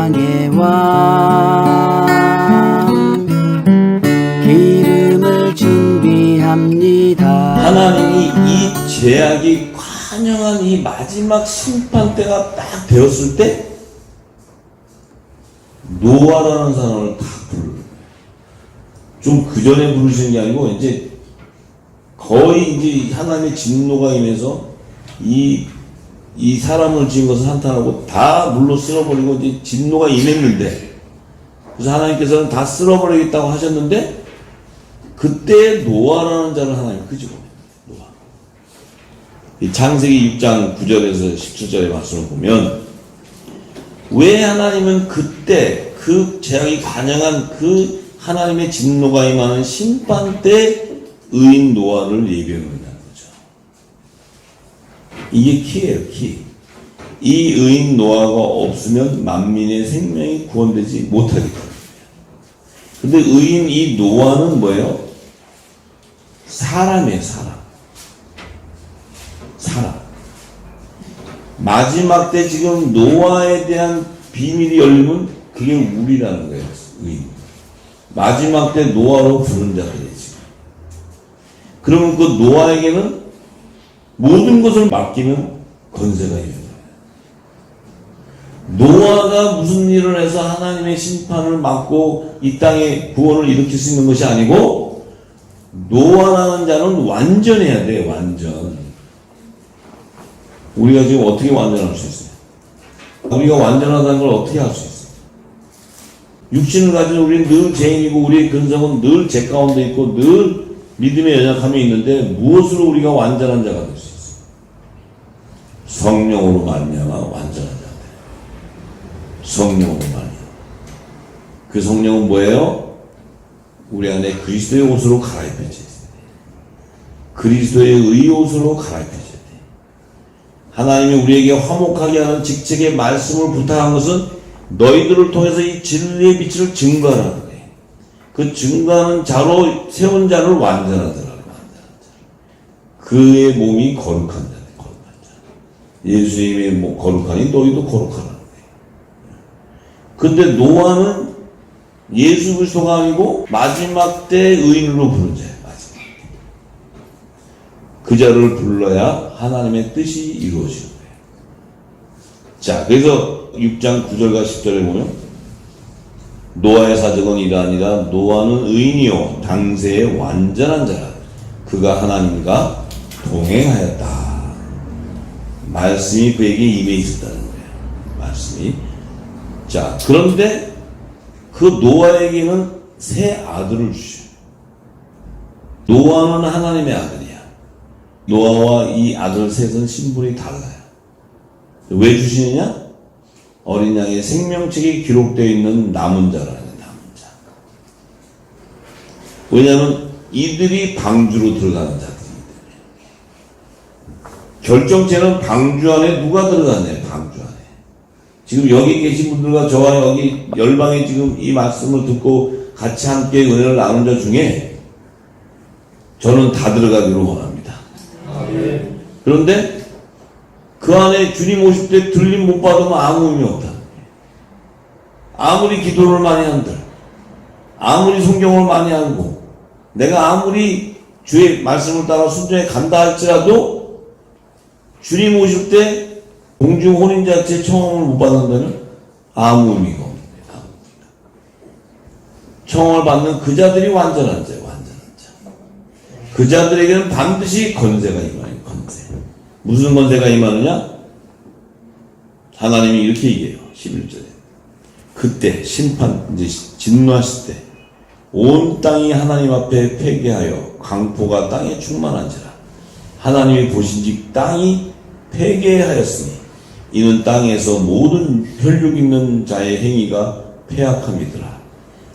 사랑의 왕 기름을 준비합니다. 하나님이 이 죄악이 관영한 이 마지막 심판 때가 딱 되었을 때 노아라는 사람을 다 부르는 거예요. 좀 그 전에 부르시는 게 아니고 이제 거의 이제 하나님의 진노가 임해서 이 사람을 지은 것을 한탄하고 다 물로 쓸어버리고 이제 진노가 임했는데, 그래서 하나님께서는 다 쓸어버리겠다고 하셨는데 그때 노아라는 자를 하나님이 끄집어내요. 노아. 이 창세기 6장 9절에서 17절의 말씀을 보면 왜 하나님은 그때 그 죄악이 관영한 그 하나님의 진노가 임하는 심판 때 의인 노아를 예비하느냐는 거죠. 이게 키예요, 키. 이 의인 노아가 없으면 만민의 생명이 구원되지 못하기 때문이에요. 근데 의인 이 노아는 뭐예요? 사람이에요, 사람. 마지막 때 지금 노아에 대한 비밀이 열리면 그게 우리라는 거예요, 의인. 마지막 때 노아로 부른 자들이에요, 지금. 그러면 그 노아에게는 모든 것을 맡기면 권세가 있는 거예요. 노아가 무슨 일을 해서 하나님의 심판을 막고 이 땅에 구원을 일으킬 수 있는 것이 아니고, 노아라는 자는 완전해야 돼요, 완전. 우리가 지금 어떻게 완전할 수 있어요? 우리가 완전하다는 걸 어떻게 할 수 있어요? 육신을 가진 우리는 늘 죄인이고 우리의 근성은 늘 죄 가운데 있고 늘 믿음의 연약함이 있는데 무엇으로 우리가 완전한 자가 될 수 있어요? 성령으로 말미암아 완전한 자가 돼요. 성령으로 말미암아. 그 성령은 뭐예요? 우리 안에 그리스도의 옷으로 갈아입혀져 있어요. 그리스도의 의 옷으로 갈아입혀져 있어요. 하나님이 우리에게 화목하게 하는 직책의 말씀을 부탁한 것은 너희들을 통해서 이 진리의 빛을 증거하라는 거예요. 그 증거하는 자로 세운 자를 완전한 자라고, 완전한 자. 그의 몸이 거룩한 자네, 거룩한 자. 예수님의 몸 거룩하니 너희도 거룩하라는 거예요. 근데 노아는 예수 그리스도가 아니고 마지막 때 의인으로 부른 자예요, 마지막 때. 그 자를 불러야 하나님의 뜻이 이루어지는 거예요. 자, 그래서 6장 9절과 10절에 보면 노아의 사정은 이러하니라. 노아는 의인이요 당세의 완전한 자라. 그가 하나님과 동행하였다. 말씀이 그에게 임해 있었다는 거예요. 말씀이. 자, 그런데 그 노아에게는 세 아들을 주셔요. 노아는 하나님의 아들이야. 노아와 이 아들 셋은 신분이 달라요. 왜 주시느냐? 어린 양의 생명책이 기록되어 있는 남은 자라는 남은 자. 왜냐하면 이들이 방주로 들어가는 자들이기 때문에. 결정체는 방주 안에 누가 들어가냐? 방주 안에. 지금 여기 계신 분들과 저와 여기 열방에 지금 이 말씀을 듣고 같이 함께 은혜를 나눈 자 중에 저는 다 들어가기를 원합니다. 그런데 그 안에 주님 오실 때 들림 못 받으면 아무 의미 없다. 아무리 기도를 많이 한들, 아무리 성경을 많이 하고, 내가 아무리 주의 말씀을 따라 순종해 간다 할지라도 주님 오실 때 공중 혼인자체 청함을 못 받는다면 아무 의미가 없습니다. 청함을 받는 그 자들이 완전한 자예요, 완전한 자. 그 자들에게는 반드시 권세가 임해요, 권세. 무슨 권세가 임하느냐? 하나님이 이렇게 얘기해요. 11절에. 그때 심판, 이제 진노하실 때 온 땅이 하나님 앞에 패개하여 강포가 땅에 충만한지라. 하나님이 보신즉 땅이 패개하였으니 이는 땅에서 모든 혈육 있는 자의 행위가 패악함이더라.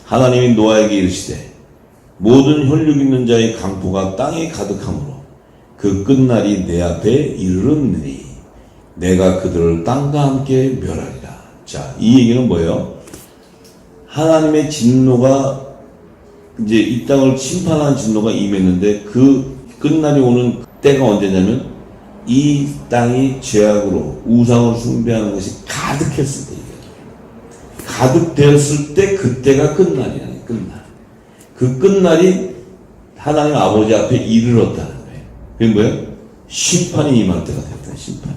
하나님이 노아에게 이르시되 모든 혈육 있는 자의 강포가 땅에 가득하므로 그 끝날이 내 앞에 이르렀느니 내가 그들을 땅과 함께 멸하리라. 자, 이 얘기는 뭐예요? 하나님의 진노가 이제 이 땅을 심판하는 진노가 임했는데 그 끝날이 오는 때가 언제냐면 이 땅이 죄악으로 우상을 숭배하는 것이 가득했을 때, 가득 되었을 때 그때가 끝날이야. 끝날. 그 끝날이 하나님 아버지 앞에 이르렀다는 거예요. 그게 뭐예요? 심판이 임할 때가 됐다. 심판이.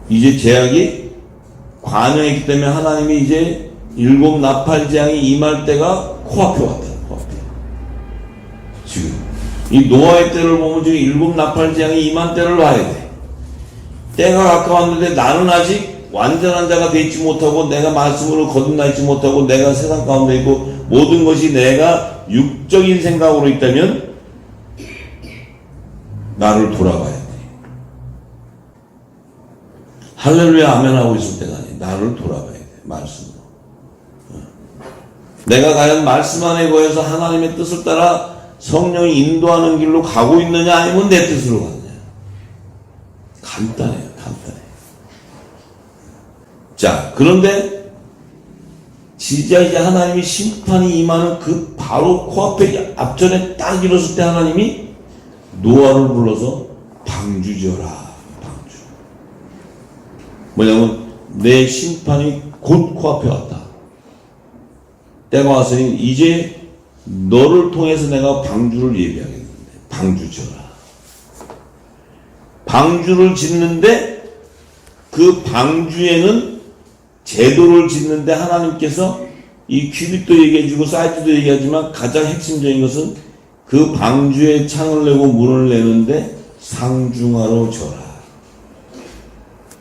이제 제약이 관영했기 때문에 하나님이 이제 일곱 나팔 재앙이 임할 때가 코앞에 왔다. 코앞에. 지금 이 노아의 때를 보면 지금 일곱 나팔 재앙이 임한 때를 봐야 돼. 때가 가까웠는데 나는 아직 완전한 자가 되지 못하고 내가 말씀으로 거듭나 있지 못하고 내가 세상 가운데 있고 모든 것이 내가 육적인 생각으로 있다면 나를 돌아봐야 돼. 할렐루야 아멘 하고 있을 때가 아니야. 나를 돌아봐야 돼. 말씀으로. 내가 과연 말씀 안에 거해서 하나님의 뜻을 따라 성령이 인도하는 길로 가고 있느냐 아니면 내 뜻으로 가느냐. 간단해요. 간단해. 자, 그런데 진짜 이제 하나님이 심판이 임하는 그 바로 코앞에 앞전에 딱 일었을 때 하나님이 노아를 불러서 방주지어라. 방주. 뭐냐면 내 심판이 곧 코앞에 왔다. 때가 왔으니 이제 너를 통해서 내가 방주를 예비하겠는데 방주지어라. 방주를 짓는데 그 방주에는 제도를 짓는데 하나님께서 이 큐빗도 얘기해주고 사이즈도 얘기하지만 가장 핵심적인 것은 그 방주에 창을 내고 문을 내는데 상중하로 져라.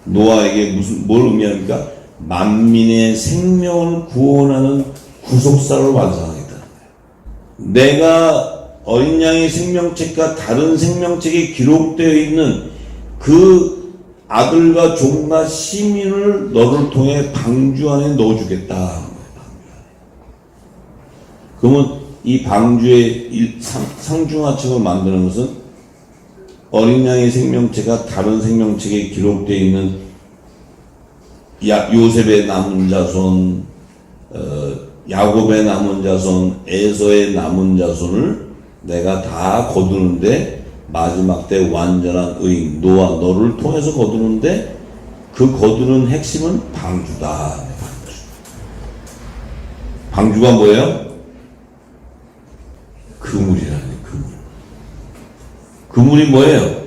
노아에게 뭘 의미합니까? 만민의 생명을 구원하는 구속사를 완성하겠다는 거예요. 내가 어린 양의 생명책과 다른 생명책에 기록되어 있는 그 아들과 종과 시민을 너를 통해 방주 안에 넣어주겠다. 그러면 이 방주의 상중하층을 만드는 것은 어린 양의 생명체가 다른 생명책에 기록되어 있는 요셉의 남은 자손, 야곱의 남은 자손, 에서의 남은 자손을 내가 다 거두는데 마지막 때 완전한 의인 노아 너를 통해서 거두는데 그 거두는 핵심은 방주다. 방주. 방주가 뭐예요? 그물이라니. 그물. 그물이 뭐예요?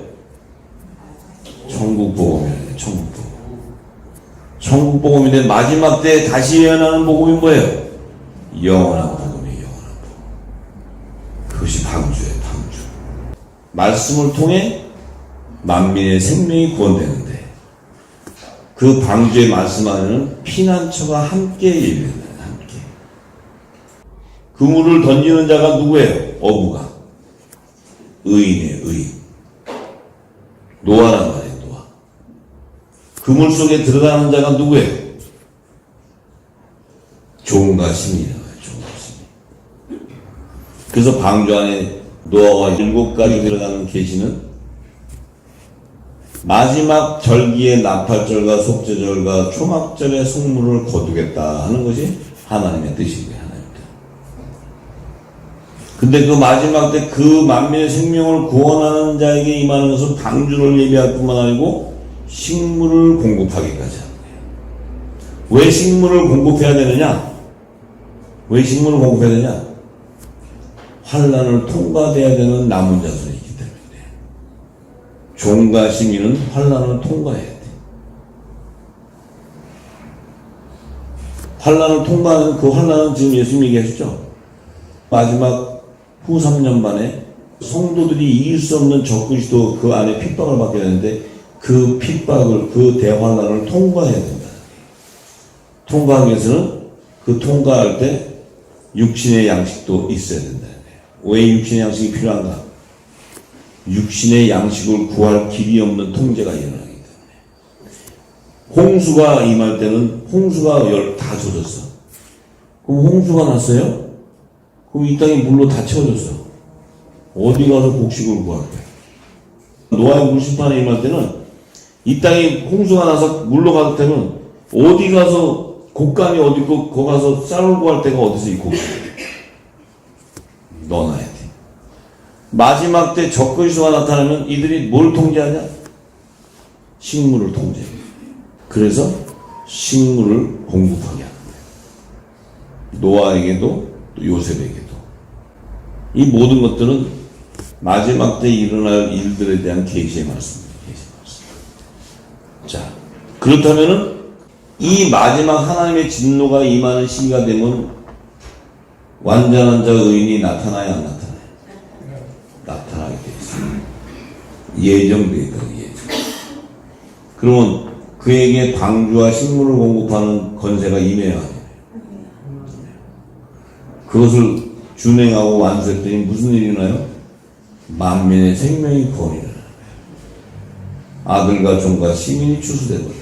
천국복음이라니. 천국복음. 천국복음인데 마지막 때 다시 예언하는 복음이 뭐예요? 영원한 복음이에요. 영원한 복음. 그것이 방주예요. 방주. 말씀을 통해 만민의 생명이 구원되는데 그 방주의 말씀 안에는 피난처가 함께 예배된다. 함께. 그물을 던지는 자가 누구예요? 어부가. 의인이에요. 의인. 노아란 말이에요. 노아. 그물 속에 들어가는 자가 누구예요? 종과 시민이라고 해요. 종과 시민. 그래서 방주 안에 노아와 7가지 들어가는 계시는 마지막 절기의 나팔절과 속죄절과 초막절의 속물을 거두겠다 하는 것이 하나님의 뜻이고요. 하나님의 뜻. 근데 그 마지막 때 그 만민의 생명을 구원하는 자에게 임하는 것은 방주를 예비할 뿐만 아니고 식물을 공급하기까지 하는 거예요. 왜 식물을 공급해야 되느냐? 왜 식물을 공급해야 되냐? 환난을 통과돼야 되는 남은 자들이 있기 때문에 종과 시민은 환난을 통과해야 돼. 환난을 통과하는 그 환난은 지금 예수님 얘기하셨죠? 마지막 후 3년 만에 성도들이 이길 수 없는 적그리스도 그 안에 핍박을 받게 되는데 그 핍박을 그 대환난을 통과해야 된다. 통과하기 위해서는 그 통과할 때 육신의 양식도 있어야 된다. 왜 육신의 양식이 필요한가? 육신의 양식을 구할 길이 없는 통제가 일어나기 때문에. 홍수가 임할 때는 홍수가 다 젖었어. 그럼 홍수가 났어요? 그럼 이 땅이 물로 다 채워졌어. 어디 가서 곡식을 구할 거야? 노아의 물심판에 임할 때는 이 땅이 홍수가 나서 물로 가득 되면 어디 가서 곡간이 어디 있고 거기 가서 쌀을 구할 데가 어디서 이 곡식을 넣어놔야 돼. 마지막 때 적그리스도가 나타나면 이들이 뭘 통제하냐? 식물을 통제해. 그래서 식물을 공급하게 하는 거예요. 노아에게도 또 요셉에게도. 이 모든 것들은 마지막 때 일어날 일들에 대한 계시의 말씀입니다. 계시의 말씀. 자, 그렇다면은 이 마지막 하나님의 진노가 임하는 시기가 되면 완전한 자 의인이 나타나야 안 나타나요? 나타나게 되어 있습니다. 예정되어 있다. 예정. 그러면 그에게 방주와 식물을 공급하는 건세가 임해야 해요. 그것을 준행하고 완수했더니 무슨 일이 일어나요? 만민의 생명이 구원이 일어나요. 아들과 종과 시민이 추수되거든요.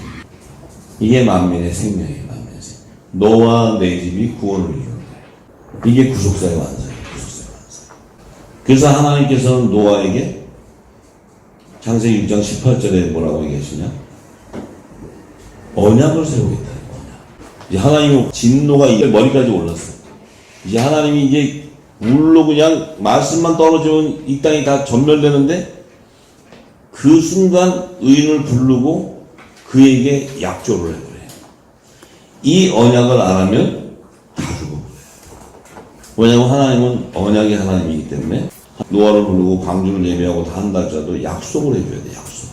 이게 만민의 생명이에요. 만민의 생명. 너와 내 집이 구원을 이루는 거예요. 이게 구속사의 완성이에요. 구속사의 완성. 그래서 하나님께서는 노아에게 창세기 6장 18절에 뭐라고 얘기하시냐? 언약을 세우겠다. 언약. 이제 하나님의 진노가 이제 머리까지 올랐어요. 이제 하나님이 이제 물로 그냥 말씀만 떨어지면 이 땅이 다 전멸되는데 그 순간 의인을 부르고 그에게 약조를 해버려요. 이 언약을 안 하면 다 죽어버려요. 왜냐하면 하나님은 언약의 하나님이기 때문에 노아를 부르고 방주를 예비하고 다 한다 할지라도 약속을 해줘야 돼. 약속.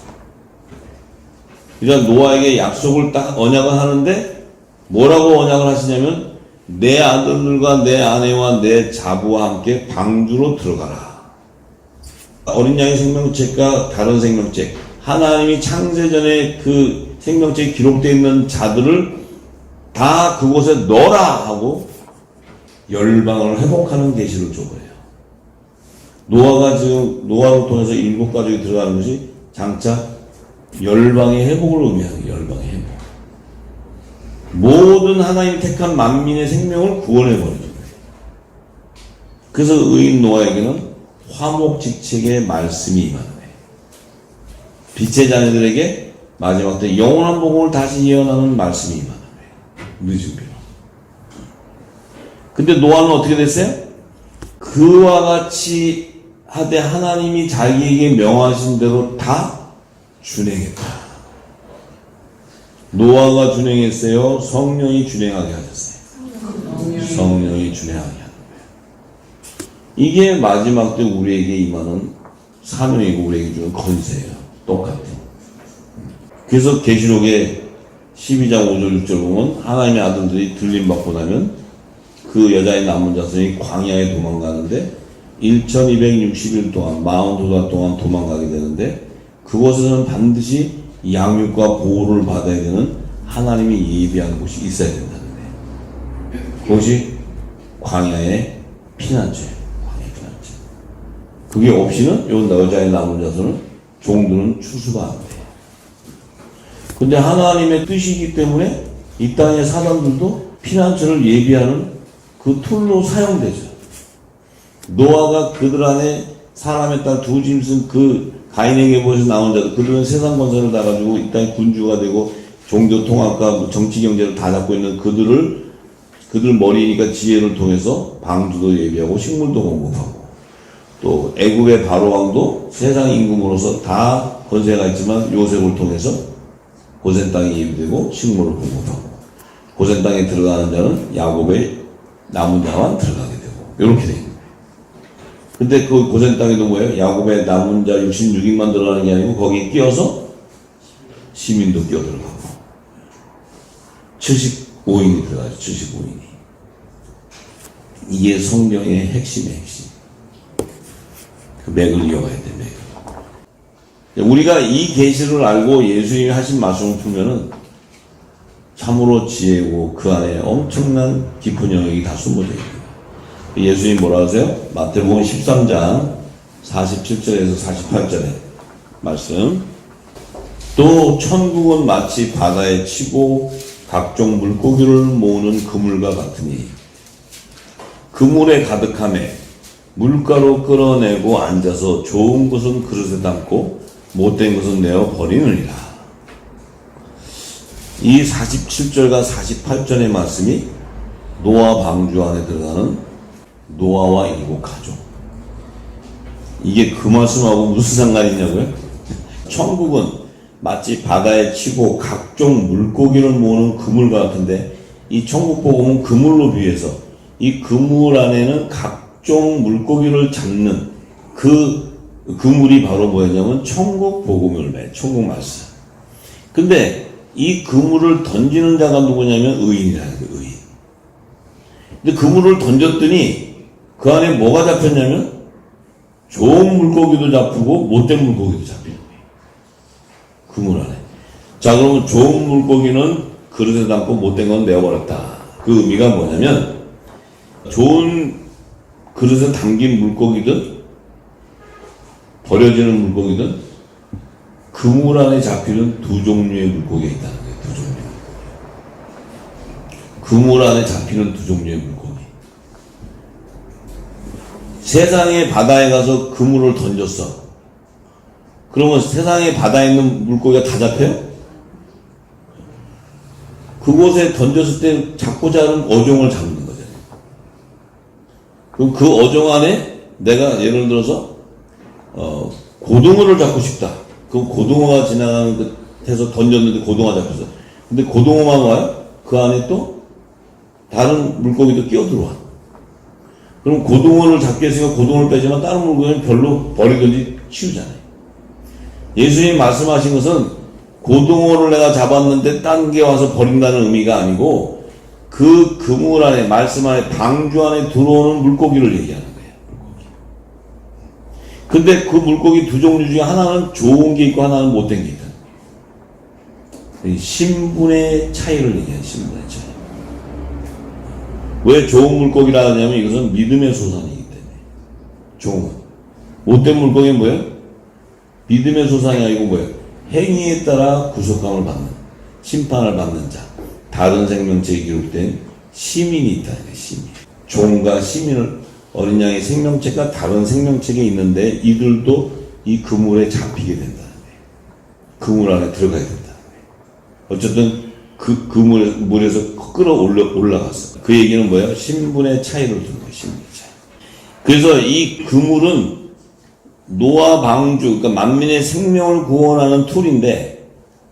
그러니까 노아에게 약속을 딱 언약을 하는데 뭐라고 언약을 하시냐면 내 아들들과 내 아내와 내 자부와 함께 방주로 들어가라. 어린 양의 생명책과 다른 생명책, 하나님이 창세전에 그 생명책에 기록되어 있는 자들을 다 그곳에 넣어라 하고 열방을 회복하는 계시를 줘버려요. 노아가 지금 노아를 통해서 7가족이 들어가는 것이 장차 열방의 회복을 의미하는 열방의 회복. 모든 하나님 택한 만민의 생명을 구원해버리는 거예요. 그래서 의인 노아에게는 화목직책의 말씀이 임하는 거예요. 빛의 자녀들에게 마지막 때 영원한 복음을 다시 예언하는 말씀이 임하는 거예요. 늦은 비로. 근데 노아는 어떻게 됐어요? 그와 같이 하되 하나님이 자기에게 명하신 대로 다 준행했다. 노아가 준행했어요? 성령이 준행하게 하셨어요? 성령이 준행하게 하는 거예요. 이게 마지막 때 우리에게 임하는 사명이고 우리에게 주는 건세예요. 똑같아요. 그래서 계시록에 12장 5절 6절 보면 하나님의 아들들이 들림받고 나면 그 여자의 남은 자손이 광야에 도망가는데 1260일 동안 42달 동안 도망가게 되는데 그곳에서는 반드시 양육과 보호를 받아야 되는 하나님이 예비하는 곳이 있어야 된다는 거예요. 그것이 광야의 피난처예요. 광야의 피난처. 그게 없이는 요 여자의 남은 자손은 종들은 추수가 안 돼요. 근데 하나님의 뜻이기 때문에 이 땅의 사람들도 피난처를 예비하는 그 툴로 사용되죠. 노아가 그들 안에 사람의 딸 두 짐승 그 가인에게 보여서 나온 자들, 그들은 세상 권세를 다 가지고 이 땅의 군주가 되고 종교 통합과 정치 경제를 다 잡고 있는 그들 머리니까 지혜를 통해서 방주도 예비하고 식물도 공급하고 또 애굽의 바로왕도 세상 임금으로서 다 권세가 있지만 요셉을 통해서 고센 땅이 예비되고 식물을 공급하고 고센 땅에 들어가는 자는 야곱의 남은 자만 들어가게 되고 이렇게 됩니다. 근데 그 고센 땅에도 뭐예요? 야곱의 남은 자 66인만 들어가는 게 아니고 거기에 끼어서 시민도 끼어 들어가고 75인이 들어가죠. 75인이. 이게 성경의 핵심의 핵심. 그 맥을 이어가야 돼. 맥을. 우리가 이 계시를 알고 예수님이 하신 말씀을 풀면은 참으로 지혜고 그 안에 엄청난 깊은 영역이 다 숨어져 있어요. 예수님 뭐라 하세요? 마태복음 13장 47절에서 48절에 말씀. 또 천국은 마치 바다에 치고 각종 물고기를 모으는 그물과 같으니 그물에 가득함에 물가로 끌어내고 앉아서 좋은 것은 그릇에 담고 못된 것은 내어 버리느니라. 이 47절과 48절의 말씀이 노아 방주 안에 들어가는 노아와 7가족. 이게 그 말씀하고 무슨 상관이 있냐고요? 천국은 마치 바다에 치고 각종 물고기를 모으는 그물과 같은데, 이 천국복음은 그물로 비해서 이 그물 안에는 각종 물고기를 잡는 그 그물이 바로 뭐였냐면 천국복음을 천국 말씀. 근데 이 그물을 던지는 자가 누구냐면 의인이라는 거예요. 의인. 근데 그물을 던졌더니 그 안에 뭐가 잡혔냐면 좋은 물고기도 잡히고 못된 물고기도 잡히는 거예요. 그물 안에. 자, 그러면 좋은 물고기는 그릇에 담고 못된 건 내어버렸다. 그 의미가 뭐냐면 좋은 그릇에 담긴 물고기든 버려지는 물고기든 그물 안에 잡히는 두 종류의 물고기가 있다는 거예요. 두 종류의 물고기. 그물 안에 잡히는 두 종류의 물고기. 세상의 바다에 가서 그물을 던졌어. 그러면 세상의 바다에 있는 물고기가 다 잡혀요? 그곳에 던졌을 때 잡고자 하는 어종을 잡는 거잖아요. 그럼 그 어종 안에 내가 예를 들어서 고등어를 잡고 싶다. 그럼 고등어가 지나가는 끝에서 던졌는데 고등어가 잡혔어. 근데 고등어만 와요? 그 안에 또 다른 물고기도 끼어 들어와. 그럼 고등어를 잡게 했으니까 고등어를 빼지만 다른 물고기는 별로 버리든지 치우잖아요. 예수님이 말씀하신 것은 고등어를 내가 잡았는데 딴 게 와서 버린다는 의미가 아니고 그 그물 안에 말씀 안에 방주 안에 들어오는 물고기를 얘기하는 거예요. 근데 그 물고기 두 종류 중에 하나는 좋은 게 있고 하나는 못된 게 있다. 신분의 차이를 얘기해요. 신분의 차이. 왜 좋은 물고기라 하냐면 이것은 믿음의 소산이기 때문에. 좋은. 못된 물고기는 뭐예요? 믿음의 소산이 아니고 뭐예요? 행위에 따라 구속감을 받는, 심판을 받는 자. 다른 생명체에 기록된 시민이 있다는 거예요. 시민. 종과 시민을 어린 양의 생명체가 다른 생명체가 있는데 이들도 이 그물에 잡히게 된다는 거예요. 그물 안에 들어가야 된다는 거예요. 어쨌든 그 물에서 올라갔어. 그 얘기는 뭐예요? 신분의 차이를 둔 거예요. 신분의 차이. 그래서 이 그물은 노아 방주, 그러니까 만민의 생명을 구원하는 툴인데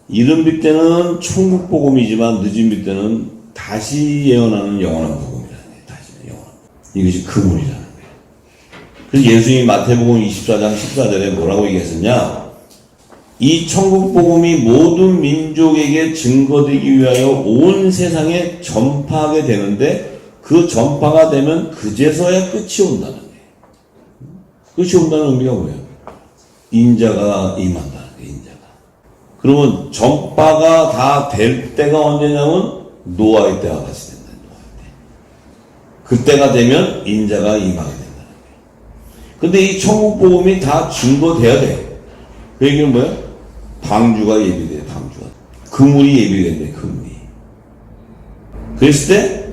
이른 빛때는 천국 복음이지만 늦은 빛때는 다시 예언하는 영원한 복음이라는 거예요. 다시 영원. 이것이 그물이라는 거예요. 그래서 예수님이 마태복음 24장 14절에 뭐라고 얘기했었냐? 이 천국 복음이 모든 민족에게 증거되기 위하여 온 세상에 전파하게 되는데 그 전파가 되면 그제서야 끝이 온다는 거예요. 끝이 온다는 의미가 뭐예요? 인자가 임한다는 거예요. 인자가. 그러면 전파가 다 될 때가 언제냐면 노아의 때와 같이 된다는 거예요. 그때가 되면 인자가 임하게 된다는 거예요. 근데 이 천국 복음이 다 증거돼야 돼. 그 얘기는 뭐예요? 방주가 예비돼요. 방주가. 그물이 예비된대. 그물이. 그랬을 때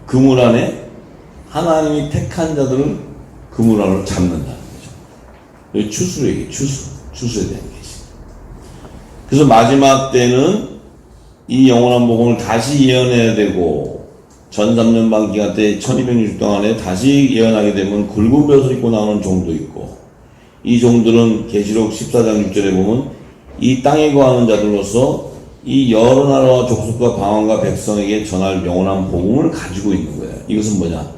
그물 안에 하나님이 택한 자들을 그물 안으로 잡는다는 거죠. 여기 추수로 얘기해. 추수에 대한 계시. 그래서 마지막 때는 이 영원한 복음을 다시 예언해야 되고 전 3년반 기간 때 1260 동안에 다시 예언하게 되면 굵은 벼슬 입고 나오는 종도 있고 이 종들은 계시록 14장 6절에 보면 이 땅에 거하는 자들로서 이 여러 나라와 족속과 방언과 백성에게 전할 영원한 복음을 가지고 있는 거예요. 이것은 뭐냐?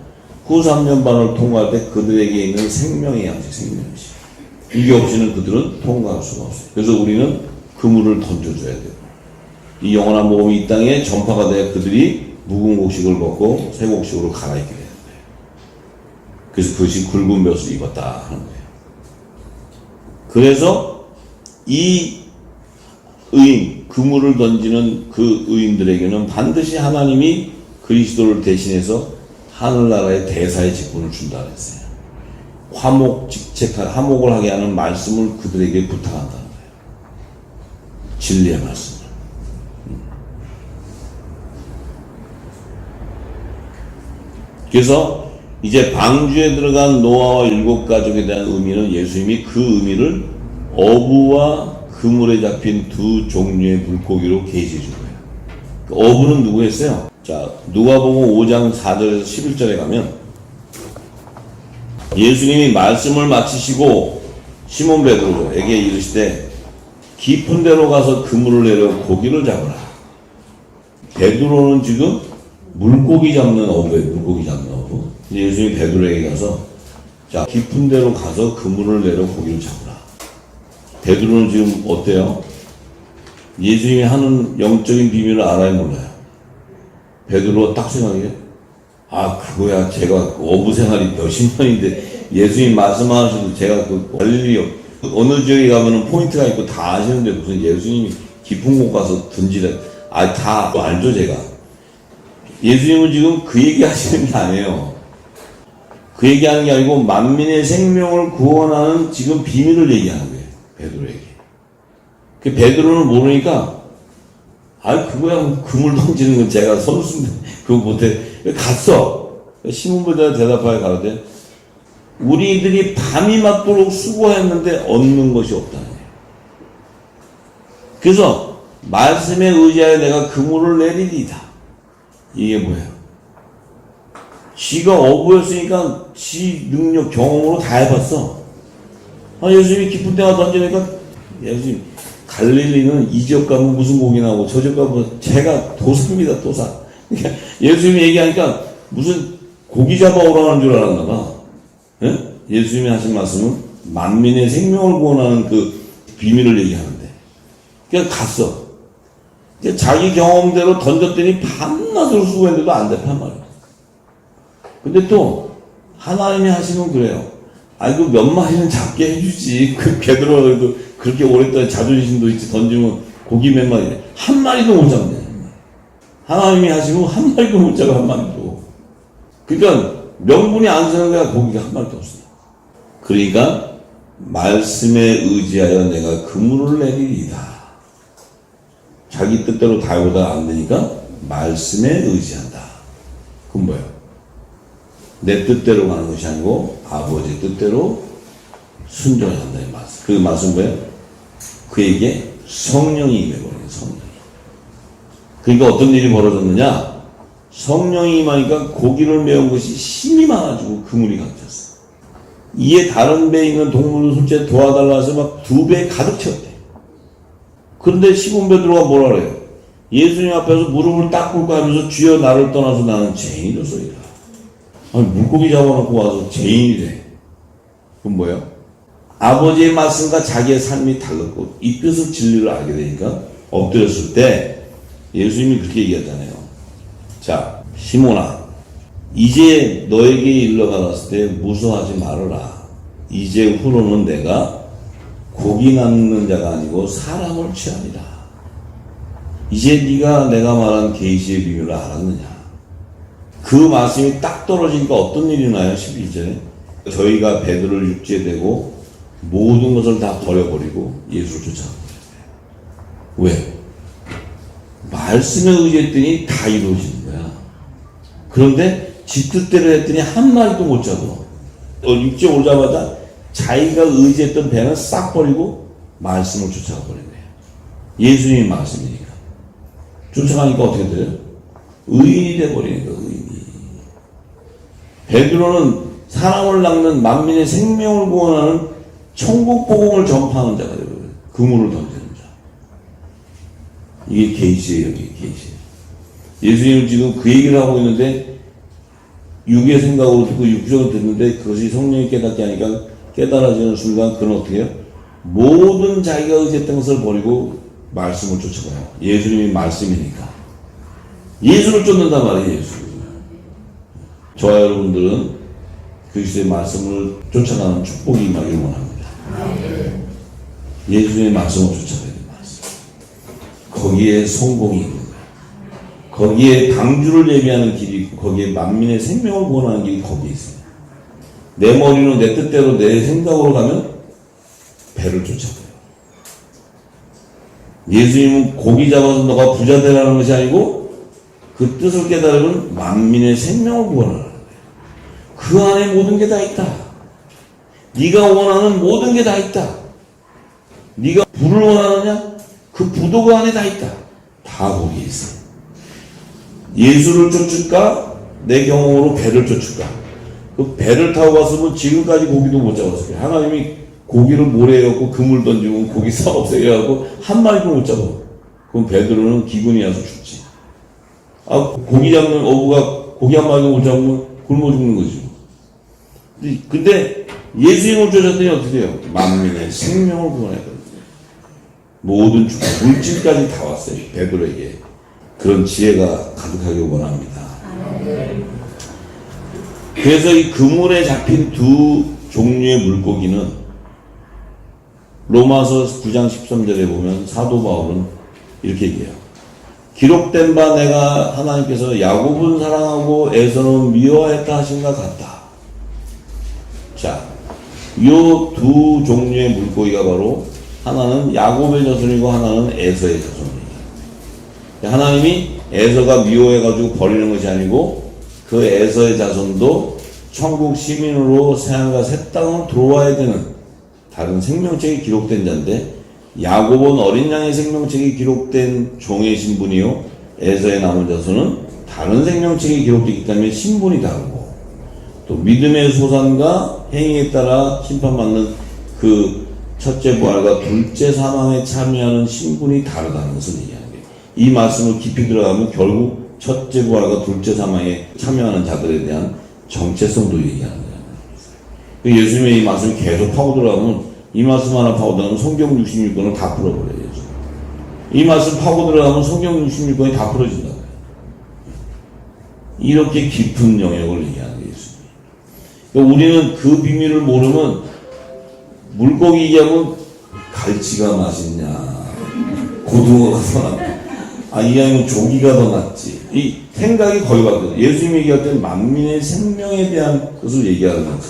후 3년반을 통과할 때 그들에게 있는 생명의 양식, 생명식. 이게 없이는 그들은 통과할 수가 없어요. 그래서 우리는 그물을 던져줘야 돼요. 이 영원한 복음이 이 땅에 전파가 돼 그들이 묵은 곡식을 벗고 새 곡식으로 갈아입게 되는 거예요. 그래서 그것이 굵은 벼슬을 입었다 하는 거예요. 그래서 이 의인, 그물을 던지는 그 의인들에게는 반드시 하나님이 그리스도를 대신해서 하늘나라의 대사의 직분을 준다 그랬어요. 화목을 하게 하는 말씀을 그들에게 부탁한다는 거예요. 진리의 말씀을. 그래서 이제 방주에 들어간 노아와 7가족에 대한 의미는 예수님이 그 의미를 어부와 그물에 잡힌 두 종류의 물고기로 계시해 준 거예요. 그 어부는 누구였어요? 자, 누가복음 5장 4절에서 11절에 가면 예수님이 말씀을 마치시고 시몬 베드로에게 이르시되 깊은 데로 가서 그물을 내려 고기를 잡으라. 베드로는 지금 물고기 잡는 어부예요. 물고기 잡는 어부. 예수님이 베드로에게 가서 자, 깊은 데로 가서 그물을 내려 고기를 잡으라. 베드로는 지금 어때요? 예수님이 하는 영적인 비밀을 알아야 몰라요. 베드로가 딱 생각해. 아, 그거야. 제가 어부 생활이 몇십 년인데 예수님 말씀하셔도 제가 그 갈릴리 어느 지역에 가면은 포인트가 있고 다 아시는데 무슨 예수님이 깊은 곳 가서 던지래. 아, 다 알죠, 제가. 예수님은 지금 그 얘기 하시는 게 아니에요. 그 얘기하는 게 아니고 만민의 생명을 구원하는 지금 비밀을 얘기하는 거예요. 베드로에게. 그 베드로는 모르니까 아, 그거야. 그물 던지는 건 제가 선수인데 그거 못해. 갔어. 시몬 베드로가 대답하여 가로되 우리들이 밤이 맞도록 수고했는데 얻는 것이 없다는 거예요. 그래서 말씀에 의지하여 내가 그물을 내리리이다. 이게 뭐예요? 지가 어부였으니까 지 능력 경험으로 다 해봤어. 아, 예수님이 깊은 데가 던지니까 예수님 갈릴리는 이 지역 가면 무슨 고기 나오고 저 지역 가면 제가 도사입니다, 도사. 그러니까 예수님이 얘기하니까 무슨 고기 잡아오라는 줄 알았나 봐. 예? 예수님이 하신 말씀은 만민의 생명을 구원하는 그 비밀을 얘기하는데 그냥 갔어. 그러니까 자기 경험대로 던졌더니 밤낮으로 수고했는데도 안 됐단 말이야. 근데 또 하나님이 하시면 그래요. 아니 그 몇 마리는 잡게 해주지. 그 베드로가 그래도 그렇게 오랫동안 자존심도 있지. 던지면 고기 몇 마리 한 마리도 못 잡네. 하나님이 하시면 한 마리도 못 잡아. 한 마리도. 그러니까 명분이 안 서는 거야. 고기가 한 마리도 없어. 그러니까 말씀에 의지하여 내가 그물을 내리리이다. 자기 뜻대로 다보다 안 되니까 말씀에 의지한다. 그건 뭐예요? 내 뜻대로 가는 것이 아니고 아버지 뜻대로 순종해야 한다. 이 말씀. 그 말씀 뭐예요? 그에게 성령이 임해버려요. 성령이. 그러니까 어떤 일이 벌어졌느냐? 성령이 임하니까 고기를 메운 것이 힘이 많아지고 그물이 감췄어. 이에 다른 배에 있는 동물을 솔직히 도와달라 해서 막 2배 가득 채웠대. 그런데 시몬 베드로가 뭐라 그래요? 예수님 앞에서 무릎을 딱 꿇고 하면서 주여 나를 떠나서 나는 죄인으로서이다. 아니, 물고기 잡아놓고 와서 죄인이래. 그건 뭐예요? 아버지의 말씀과 자기의 삶이 달랐고 이 뜻을 진리를 알게 되니까 엎드렸을 때 예수님이 그렇게 얘기하잖아요. 자, 시몬아, 이제 너에게 일러가았을 때 무서워하지 말아라. 이제 후로는 내가 고기 낚는 자가 아니고 사람을 취하리라. 이제 네가 내가 말한 계시의 비밀을 알았느냐? 그 말씀이 딱 떨어지니까 어떤 일이 나요? 11절에 저희가 베드로를 육지에 대고 모든 것을 다 버려버리고 예수를 쫓아갑니다. 왜? 말씀에 의지했더니 다 이루어지는 거야. 그런데 지 뜻대로 했더니 한 마리도 못 잡아. 육지에 오자마자 자기가 의지했던 배는 싹 버리고 말씀을 쫓아가 버린 거예요. 예수님이 말씀이니까. 쫓아가니까 어떻게 돼요? 의인이 돼버리는 거예요. 의인이. 베드로는 사람을 낚는 만민의 생명을 구원하는 천국 복음을 전파하는 자가 되어요. 그물을 던지는 자. 이게 계시예요. 이게 계시. 예수님은 지금 그 얘기를 하고 있는데 육의 생각으로 듣고 육적으로 듣는데 그것이 성령이 깨닫게 하니까 깨달아지는 순간 그는 어떻게 해요? 모든 자기가 의지했던 것을 버리고 말씀을 쫓아가요. 예수님이 말씀이니까. 예수를 쫓는단 말이에요. 예수. 저와 여러분들은 그리스도의 말씀을 쫓아가는 축복이 임하기를 원합니다. 예수님의 말씀을 쫓아가야 돼요. 말씀. 거기에 성공이 있는 거예요. 거기에 방주를 예비하는 길이 있고 거기에 만민의 생명을 구원하는 길이 거기에 있어요. 내 머리로 내 뜻대로 내 생각으로 가면 배를 쫓아가요. 예수님은 고기 잡아서 너가 부자 되라는 것이 아니고 그 뜻을 깨달으면 만민의 생명을 구원하는 거예요. 그 안에 모든 게 다 있다. 네가 원하는 모든 게 다 있다. 네가 부를 원하느냐? 그 부도 그 안에 다 있다. 다 거기에 있어. 예수를 쫓을까? 내 경험으로 배를 쫓을까? 그 배를 타고 갔으면 지금까지 고기도 못 잡았을 거예요. 하나님이 고기를 모래에 넣고 그물 던지면 고기 싹 없애갖고 한 마리도 못 잡아. 그럼 베드로는 기근이 와서 죽지. 고기 잡는 어부가 고기 한 마리도 못 잡으면 굶어 죽는 거지. 근데 예수님을 쫓았더니 어떻게 돼요? 만민의 생명을 구원했거든요. 모든 물질까지 다 왔어요. 베드로에게. 그런 지혜가 가득하길 원합니다. 그래서 이 그물에 잡힌 두 종류의 물고기는 로마서 9장 13절에 보면 사도 바울은 이렇게 얘기해요. 기록된 바 내가 하나님께서 야곱은 사랑하고 에서는 미워했다 하신 것 같다. 자, 요 두 종류의 물고기가 바로 하나는 야곱의 자손이고 하나는 에서의 자손이에요. 하나님이 에서가 미워해가지고 버리는 것이 아니고 그 에서의 자손도 천국 시민으로 새하늘과 새 땅으로 들어와야 되는 다른 생명책이 기록된 자인데 야곱은 어린 양의 생명책이 기록된 종의 신분이요 에서의 남은 자손은 다른 생명책이 기록되기 때문에 신분이 다르고 또 믿음의 소산과 행위에 따라 심판받는 그 첫째 부활과 둘째 사망에 참여하는 신분이 다르다는 것을 얘기하는 거예요. 이 말씀을 깊이 들어가면 결국 첫째 부활과 둘째 사망에 참여하는 자들에 대한 정체성도 얘기하는 거예요. 예수님의 이 말씀이 계속 파고 들어가면 이 말씀 하나 파고 들어가면 성경 66권을 다 풀어버려요. 이 말씀 파고 들어가면 성경 66권이 다 풀어진다고 해요. 이렇게 깊은 영역을 얘기하는 거예요. 그러니까 우리는 그 비밀을 모르면 물고기 얘기하면 갈치가 맛있냐 고등어가 더 낫냐 이 아니면 조기가 더 낫지 이 생각이 거의 바뀌어요. 예수님이 얘기할 때는 만민의 생명에 대한 것을 얘기하는 거지.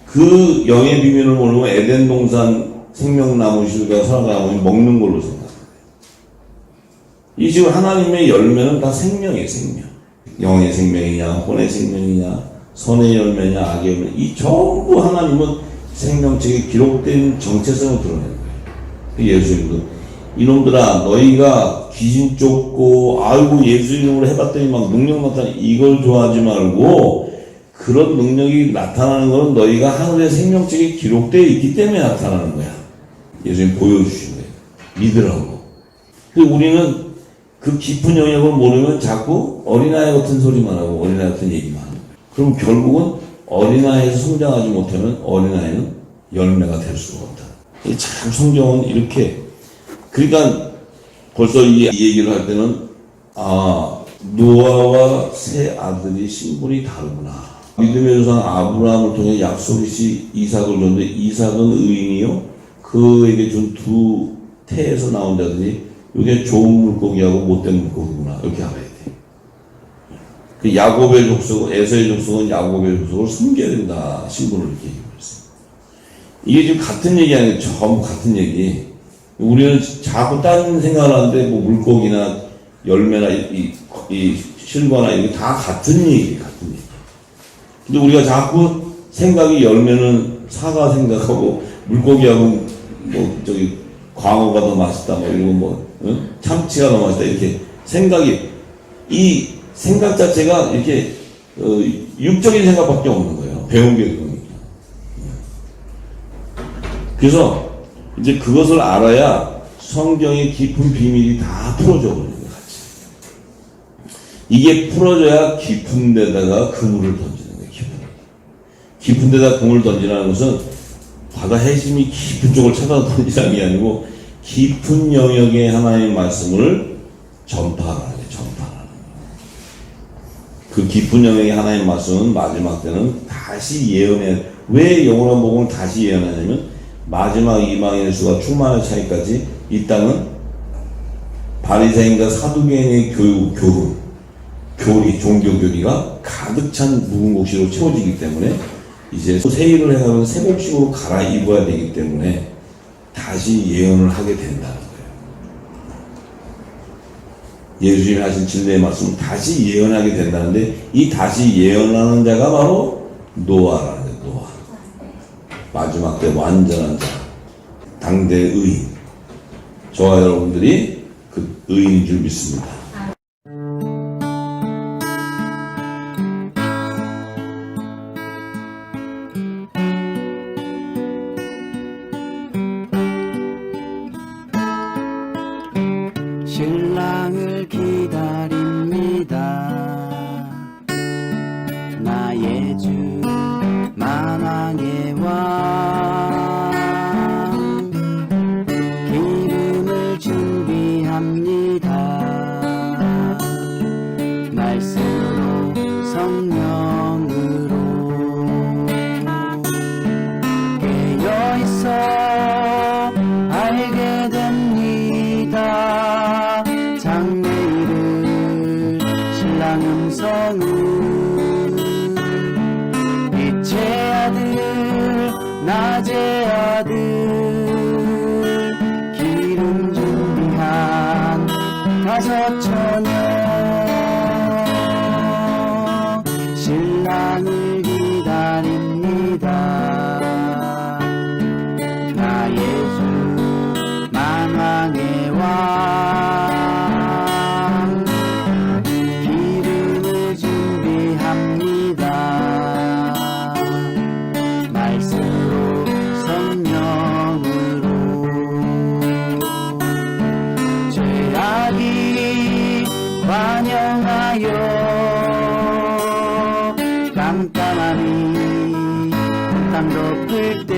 그 영의 비밀을 모르면 에덴 동산 생명나무 실과 선악나무 먹는 걸로 생각해요. 이 지금 하나님의 열매는 다 생명이에요. 생명. 영의 생명이냐 혼의 생명이냐 선의 열매냐 악의 열매 이 전부 하나님은 생명책에 기록된 정체성을 드러내는 거예요. 예수님도 이놈들아 너희가 귀신 쫓고 아이고 예수 이름으로 해봤더니 막 능력 나타나 이걸 좋아하지 말고 그런 능력이 나타나는 것은 너희가 하늘의 생명책에 기록되어 있기 때문에 나타나는 거야. 예수님 보여주신 거예요. 믿으라고. 우리는 그 깊은 영역을 모르면 자꾸 어린아이 같은 소리만 하고 어린아이 같은 얘기만 하고 그럼 결국은 어린아이에서 성장하지 못하면 어린아이는 열매가 될 수가 없다. 참 성경은 이렇게 그러니까 벌써 이 얘기를 할 때는 노아와 세 아들이 신분이 다르구나. 믿음의 조상 아브라함을 통해 약속이 이삭을 줬는데 이삭은 의인이요 그에게 준 두 태에서 나온 자들이 이게 좋은 물고기하고 못된 물고기구나 이렇게 알아야 돼. 그 야곱의 족속, 에서의 족속은 야곱의 족속을 숨겨야 된다 신분을 이렇게 얘기했어요. 이게 지금 같은 얘기 아니에요. 전부 같은 얘기. 우리는 자꾸 다른 생각을 하는데 뭐 물고기나 열매나 이 실과나 이게 다 같은 얘기, 같은 얘기. 근데 우리가 자꾸 생각이 열매는 사과 생각하고 물고기하고 뭐 저기 광어가 더 맛있다 뭐 이러고 뭐 응? 참치가 더 맛있다 이렇게 생각이 이 생각 자체가 이렇게 육적인 생각밖에 없는 거예요. 배운 게 그러니까. 그래서 이제 그것을 알아야 성경의 깊은 비밀이 다 풀어져 버리는 것 같이. 이게 풀어져야 깊은 데다가 그물을 던지는 거예요. 깊은 데다 그물을 던지라는 것은 바다 해심이 깊은 쪽을 찾아 던지라는 게 아니고 깊은 영역의 하나님의 말씀을 전파하는 거예요. 전파하는 거예요. 그 깊은 영역의 하나님의 말씀은 마지막 때는 다시 예언해. 왜 영원한 복음을 다시 예언하냐면 마지막 이방인의 수가 충만할 차이까지 이 땅은 바리새인과 사두개인의 교리, 종교 교리가 가득 찬 묵은 곡식으로 채워지기 때문에 이제 새 일을 해가면 새 곡식으로 갈아입어야 되기 때문에 다시 예언을 하게 된다는 거예요. 예수님이 하신 진리의 말씀은 다시 예언하게 된다는데 이 다시 예언하는 자가 바로 노아라는 거예요. 노아. 마지막 때 완전한 자, 당대 의인. 저와 여러분들이 그 의인인 줄 믿습니다. 나의 주 만왕의 왕 기름을 준비합니다. 말씀으로 성령으로 깨어있어 알게 됩니다. 장래일을 신랑 음성은 빛의 아들 낮의 아들 기름 준비한 다섯 처녀 신랑을 기다립니다. 나의 주 만왕의 왕 기름을 준비합니다. 말씀으로 성령으로 죄악이 관영하여 깜깜함이 땅 덮을 때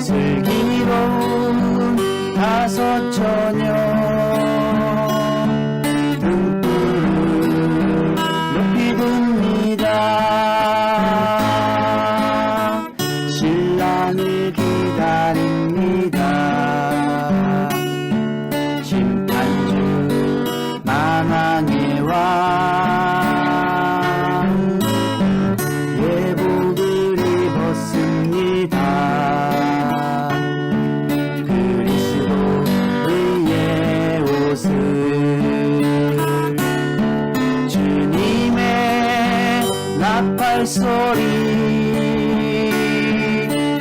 슬기로운 다섯 처녀 등불을 높이 듭니다. 신랑을 기다립니다. 심판주 만왕의 왕 예복을 입었습니다. 그리스도의 옷을 주님의 나팔 소리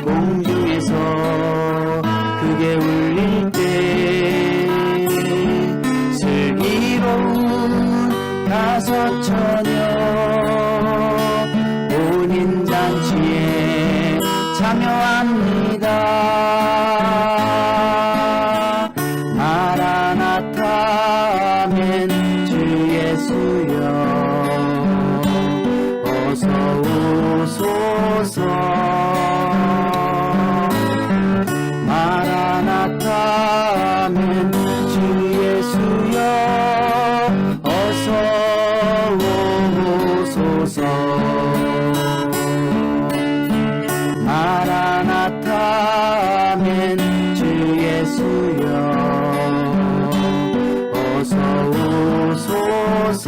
공중에서 크게 울릴 때 슬기로운 다섯 처녀 혼인잔치에 참여합니다. 마라나타 아멘 주 예수여 어서 오소서. 마라나타 아멘 주 예수여 어서 오소서. 마라나타 아멘 주 예수여 어서 오소서.